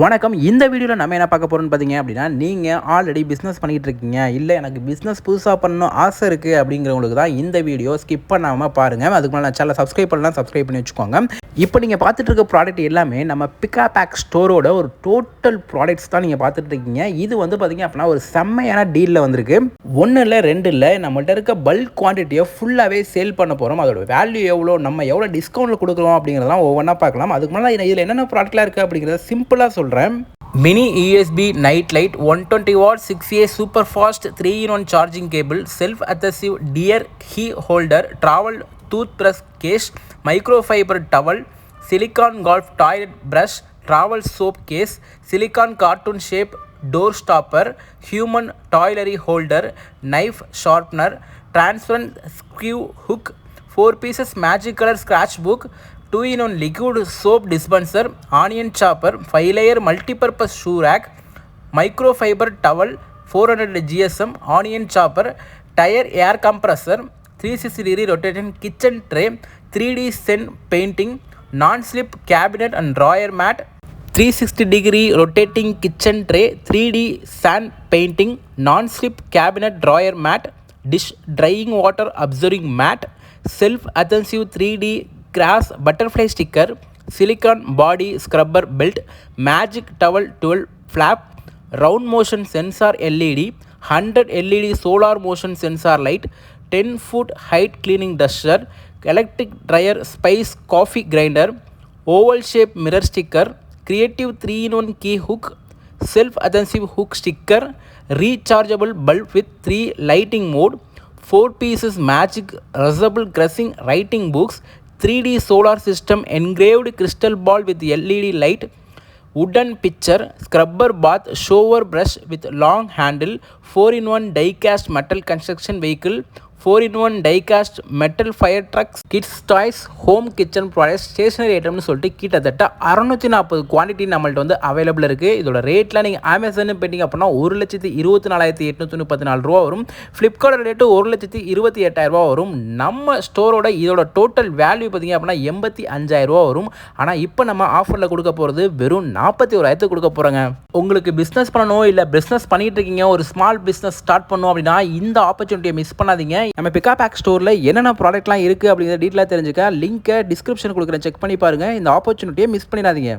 வணக்கம். இந்த வீடியோவில் நம்ம என்ன பார்க்க போகிறோம்னு பார்த்தீங்க அப்படின்னா, நீங்கள் ஆல்ரெடி பிஸ்னஸ் பண்ணிகிட்டு இருக்கீங்க, இல்லை எனக்கு பிஸ்னஸ் புதுசாக பண்ணணும் ஆசை இருக்குது அப்படிங்கிறவங்களுக்கு தான் இந்த வீடியோ ஸ்கிப் பண்ணாமல் பாருங்கள். அதுக்கு மேலே நான் சேனலை சப்ஸ்கிரைப் பண்ணலாம், சப்ஸ்கிரைப் பண்ணி வச்சுக்கோங்க. இப்போ நீங்கள் பார்த்துட்டு இருக்க ப்ராடக்ட் எல்லாமே நம்ம பிக்கா பேக் ஸ்டோரோட ஒரு டோட்டல் ப்ராடக்ட்ஸ் தான் நீங்கள் பார்த்துட்டு இருக்கீங்க. இது வந்து பார்த்தீங்க அப்படின்னா ஒரு செம்மையான டீலில் வந்திருக்கு. ஒன்று இல்லை, ரெண்டு இல்லை, நம்மள்ட்ட இருக்க பல்க் குவான்டிட்டியை ஃபுல்லாகவே சேல் பண்ண போகிறோம். அதோட வேல்யூ எவ்வளோ, நம்ம எவ்வளோ டிஸ்கவுண்ட்டில் கொடுக்குறோம் அப்படிங்கிறதெல்லாம் ஒவ்வொன்றா பார்க்கலாம். அதுக்கு மேலே இதில் என்னென்ன ப்ராடக்ட்லாம் இருக்குது அப்படிங்கிறத சிம்பிளாக சொல்கிறேன். Mini USB night light, 120 watt 6A super fast 3-in-1 charging cable, self adhesive tear key holder, travel toothbrush case, microfibre towel, silicone golf toilet brush, travel soap case, silicone cartoon shape door stopper, human toiletry holder, knife sharpener, transparent screw hook, 4 pieces magic colour scratch book, 2-in-1 liquid soap dispenser, onion chopper, 5-layer multi-purpose shoe rack, microfiber towel, 400 GSM, onion chopper, tire air compressor, 360-degree rotation kitchen tray, 3D scent painting, non-slip cabinet and drawer mat, 360-degree rotating kitchen tray, 3D sand painting, non-slip cabinet drawer mat, dish drying water absorbing mat, self-adhesive 3D grass butterfly sticker, silicone body scrubber belt, magic towel 12 flap, round motion sensor LED, 100 LED solar motion sensor light, 10-foot height cleaning duster, electric dryer spice coffee grinder, oval shape mirror sticker, creative 3-in-1 key hook, self adhesive hook sticker, rechargeable bulb with 3 lighting mode, 4 pieces magic reusable crushing writing books, 3D solar system engraved crystal ball with LED light, wooden pitcher, scrubber bath shower brush with long handle, 4-in-1 die-cast metal construction vehicle, 4-in-1 die-cast metal fire trucks, kids toys, home kitchen products, stationary itemனு சொல்லிட்டு கிட்டத்தட்ட 640 quantity நம்மள்ட்ட வந்து available இருக்குது. இதோட ரேட்லாம் நீங்கள் Amazon போயிட்டீங்க அப்படின்னா 1,24,834 ரூபா வரும். ஃப்ளிப்கார்ட் ரேட்டு 1,28,000 ரூபா வரும். நம்ம ஸ்டோரோட இதோட டோட்டல் வேல்யூ பார்த்தீங்க அப்படின்னா 85,000 ரூபா வரும். ஆனால் இப்போ நம்ம ஆஃபரில் கொடுக்க போகிறது வெறும் 41,000 கொடுக்க போகிறோங்க. உங்களுக்கு பிஸ்னஸ் பண்ணணும், இல்லை பிஸ்னஸ் பண்ணிட்டு இருக்கீங்க, ஒரு ஸ்மால் பிஸ்னஸ் ஸ்டார்ட் பண்ணணும் அப்படின்னா இந்த ஆப்பர்ச்சுனிட்டியை மிஸ் பண்ணாதீங்க. நம்ம பிக்கா பேக் ஸ்டோரில் என்னென்ன ப்ராடக்ட்லாம் இருக்குது அப்படிங்கிற டீட்டெயிலாக தெரிஞ்சுக்க லிங்க்கை டிஸ்கிரிப்ஷன் கொடுக்குறேன், செக் பண்ணி பாருங்கள். இந்த ஆப்பர்ச்சுனிட்டியை மிஸ் பண்ணிடாதீங்க.